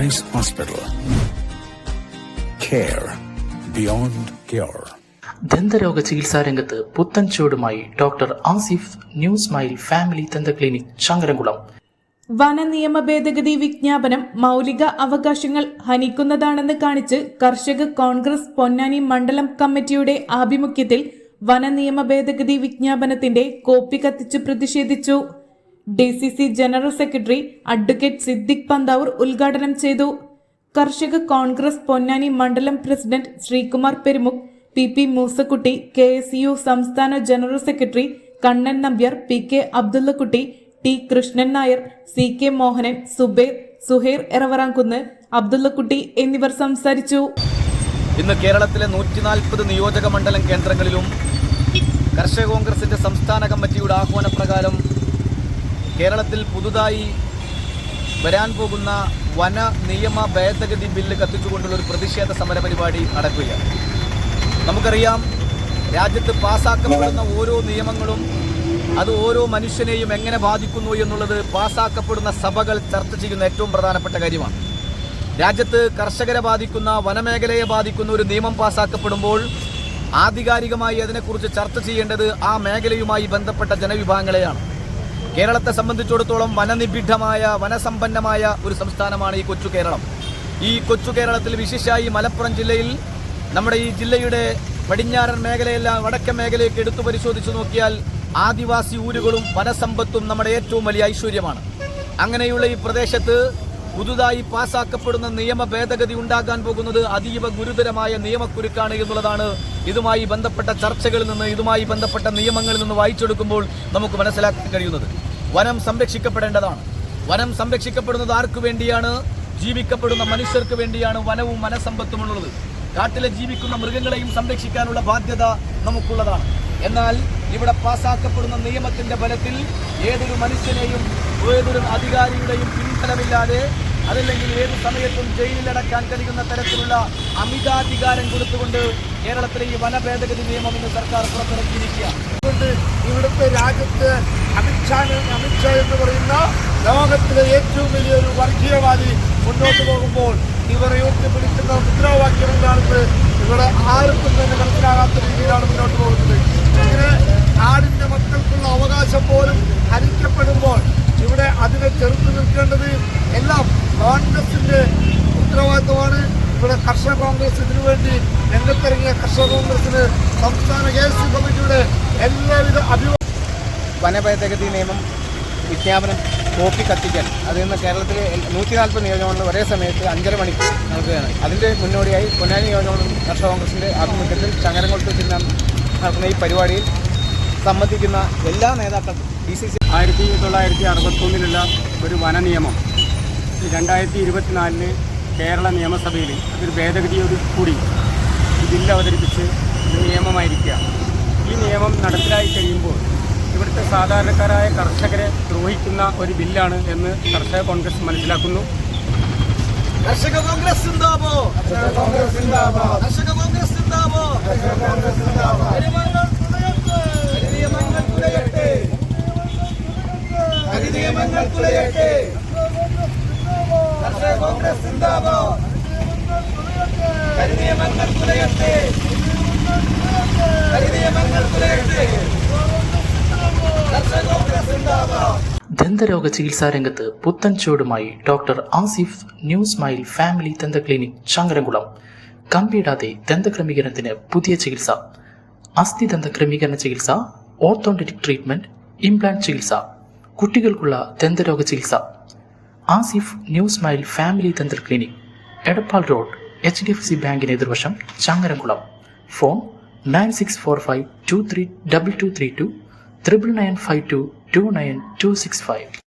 Price Hospital. Care beyond cure. ദന്തരോഗ ചികിത്സാ രംഗത്ത് പുത്തൻ ചുവടുമായി doctor Asif new smile family ദന്ത ക്ലിനിക് ചങ്ങരംകുളം. വനനിയമ ഭേദഗതി വിജ്ഞാപനം മൗലിക അവകാശങ്ങൾ ഹനിക്കുന്നതാണെന്ന് കാണിച്ച് കർഷക കോൺഗ്രസ് പൊന്നാനി മണ്ഡലം കമ്മിറ്റിയുടെ ആഭിമുഖ്യത്തിൽ വനനിയമ ഭേദഗതി വിജ്ഞാപനത്തിന്റെ കോപ്പി കത്തിച്ച് പ്രതിഷേധിച്ചു. DCC general secretary advocate Siddique Panthavoor ഉദ്ഘാടനം ചെയ്തു. കർഷക കോൺഗ്രസ് പൊന്നാനി മണ്ഡലം president Sreekumar Perumukh, PP Moosakutty, KSU സംസ്ഥാന general secretary Kannan Nambiar, PK Abdullakutty, T Krishnan Nair, CK Mohanan, Suhair Eravaramkunnu, Abdullakutty എന്നിവർ സംസാരിച്ചു. ഇന്ന് കേരളത്തിലെ 140 നിയോജക മണ്ഡലം കേന്ദ്രങ്ങളിലും കർഷക കോൺഗ്രസിന്റെ സംസ്ഥാന കമ്മിറ്റിയുടെ ആഹ്വാനപ്രകാരം കേരളത്തിൽ പുതുതായി വരാൻ പോകുന്ന വന നിയമ ഭേദഗതി ബില്ല് കത്തിച്ചുകൊണ്ടുള്ള ഒരു പ്രതിഷേധ സമരപരിപാടി നടക്കുകയാണ്. നമുക്കറിയാം, രാജ്യത്ത് പാസ്സാക്കപ്പെടുന്ന ഓരോ നിയമങ്ങളും അത് ഓരോ മനുഷ്യനെയും എങ്ങനെ ബാധിക്കുന്നു എന്നുള്ളത് പാസ്സാക്കപ്പെടുന്ന സഭകൾ ചർച്ച ചെയ്യുന്ന ഏറ്റവും പ്രധാനപ്പെട്ട കാര്യമാണ്. രാജ്യത്ത് കർഷകരെ ബാധിക്കുന്ന, വനമേഖലയെ ബാധിക്കുന്ന ഒരു നിയമം പാസ്സാക്കപ്പെടുമ്പോൾ ആധികാരികമായി അതിനെക്കുറിച്ച് ചർച്ച ചെയ്യേണ്ടത് ആ മേഖലയുമായി ബന്ധപ്പെട്ട ജനവിഭാഗങ്ങളെയാണ്. കേരളത്തെ സംബന്ധിച്ചിടത്തോളം വനനിബിഡമായ, വനസമ്പന്നമായ ഒരു സംസ്ഥാനമാണ് ഈ കൊച്ചു കേരളം. ഈ കൊച്ചു കേരളത്തിൽ വിശേഷമായി മലപ്പുറം ജില്ലയിൽ, നമ്മുടെ ഈ ജില്ലയുടെ പടിഞ്ഞാറൻ മേഖലയെല്ലാം വടക്കൻ മേഖലയൊക്കെ എടുത്തു പരിശോധിച്ചു നോക്കിയാൽ ആദിവാസി ഊരുകളും വനസമ്പത്തും നമ്മുടെ ഏറ്റവും വലിയ ഐശ്വര്യമാണ്. അങ്ങനെയുള്ള ഈ പ്രദേശത്ത് പുതുതായി പാസ്സാക്കപ്പെടുന്ന നിയമ ഭേദഗതി ഉണ്ടാകാൻ പോകുന്നത് അതീവ ഗുരുതരമായ നിയമക്കുരുക്കാണ് എന്നുള്ളതാണ് ഇതുമായി ബന്ധപ്പെട്ട ചർച്ചകളിൽ നിന്ന്, ഇതുമായി ബന്ധപ്പെട്ട നിയമങ്ങളിൽ നിന്ന് വായിച്ചെടുക്കുമ്പോൾ നമുക്ക് മനസ്സിലാക്കാൻ കഴിയുന്നത്. വനം സംരക്ഷിക്കപ്പെടേണ്ടതാണ്. വനം സംരക്ഷിക്കപ്പെടുന്നത് ആർക്കു വേണ്ടിയാണ്? ജീവിക്കപ്പെടുന്ന മനുഷ്യർക്ക് വേണ്ടിയാണ് വനവും വനസമ്പത്തുമുള്ളത്. കാട്ടിലെ ജീവിക്കുന്ന മൃഗങ്ങളെയും സംരക്ഷിക്കാനുള്ള ബാധ്യത നമുക്കുള്ളതാണ്. എന്നാൽ ഇവിടെ പാസ്സാക്കപ്പെടുന്ന നിയമത്തിന്റെ ബലത്തിൽ ഏതൊരു മനുഷ്യനെയും ഏതൊരു അധികാരിയുടെയും പിൻബലമില്ലാതെ, അതല്ലെങ്കിൽ ഏതു സമയത്തും ജയിലിലടക്കാൻ കഴിയുന്ന തരത്തിലുള്ള അമിതാധികാരം കൊടുത്തുകൊണ്ട് കേരളത്തിലെ ഈ വനഭേദഗതി നിയമം ഇന്ന് സർക്കാർ പുറത്തിറക്കിയിരിക്കുകയാണ്. അതുകൊണ്ട് ഇവിടുത്തെ രാജ്യത്ത് അമിത്ഷാ എന്ന് പറയുന്ന ലോകത്തിലെ ഏറ്റവും വലിയൊരു വർഗീയവാദി മുന്നോട്ട് പോകുമ്പോൾ ഇവർ ഉയർത്തിപ്പിടിക്കുന്ന മുദ്രാവാക്യം എന്താണെന്ന് ഇവിടെ ആർക്കും തന്നെ മനസ്സിലാകാത്ത രീതിയിലാണ് മുന്നോട്ട് പോകുന്നത്. ഇങ്ങനെ നാടിന്റെ മക്കൾക്കുള്ള അവകാശം പോലും ഹരിക്കപ്പെടുമ്പോൾ ഇവിടെ അതിനെ ചെറുത്തു നിൽക്കേണ്ടത് എല്ലാം കോൺഗ്രസിന്റെ ഉത്തരവാദിത്വമാണ്. ഇവിടെ കർഷക കോൺഗ്രസ് ഇതിനുവേണ്ടി രംഗത്തിറങ്ങിയ കർഷക കോൺഗ്രസിന് സംസ്ഥാന KSU കമ്മിറ്റിയുടെ എല്ലാവിധ വനഭേദഗതി നിയമം വിജ്ഞാപനം കോപ്പി കത്തിക്കാൻ അതിൽ നിന്ന് കേരളത്തിലെ 140 നിയോജകമണ്ഡലം ഒരേ സമയത്ത് 5:30 മണിക്ക് നടക്കുകയാണ്. അതിൻ്റെ മുന്നോടിയായി പൊന്നാനി നിയോജകമണ്ഡലം കർഷക കോൺഗ്രസിൻ്റെ ആഭിമുഖ്യത്തിൽ ചങ്ങരംകുളത്ത് ചെന്ന് നടക്കുന്ന ഈ പരിപാടിയിൽ സംബന്ധിക്കുന്ന എല്ലാ നേതാക്കൾക്കും DCC 1961 ഒരു വന നിയമം 2024 കേരള നിയമസഭയിൽ അതൊരു ഭേദഗതിയോട് കൂടി ഈ ബില്ല് അവതരിപ്പിച്ച് നിയമമായിരിക്കുക. ഈ നിയമം നടപ്പിലായി കഴിയുമ്പോൾ ഇവിടുത്തെ സാധാരണക്കാരായ കർഷകരെ ദ്രോഹിക്കുന്ന ഒരു ബില്ലാണ് എന്ന് കർഷക കോൺഗ്രസ് മനസ്സിലാക്കുന്നു. കർഷക കോൺഗ്രസ് സിന്ദാബാദ്! കർഷക കോൺഗ്രസ് സിന്ദാബാദ്! കരിനിയമങ്ങൾ തുലയട്ടെ! കർഷക കോൺഗ്രസ് സിന്ദാബാദ്! കരിനിയമങ്ങൾ തുലയട്ടെ! കരിനിയമങ്ങൾ തുലയട്ടെ! കർഷക കോൺഗ്രസ് സിന്ദാബാദ്! ദന്തരോഗ ചികിത്സാ രംഗത്ത് പുത്തൻ ചുവടുമായി doctor Asif new smile family ദന്ത ക്ലിനിക് ചങ്ങരംകുളം. കമ്പിയിടാതെ ദന്തക്രമീകരണത്തിന് പുതിയ ചികിത്സ, അസ്ഥി ദന്ത ക്രമീകരണ ചികിത്സ, ഓർത്തോഡോണ്ടിക് ട്രീറ്റ്മെന്റ്, ഇംപ്ലാന്റ് ചികിത്സ, കുട്ടികൾക്കുള്ള ദന്തരോഗ ചികിത്സ. ആസിഫ് ന്യൂ സ്മൈൽ ഫാമിലി ദന്ത ക്ലിനിക്, എടപ്പാൾ റോഡ്, HDFC ബാങ്കിന് എതിർവശം, ചങ്ങരംകുളം. ഫോൺ 9645232232 9952292265.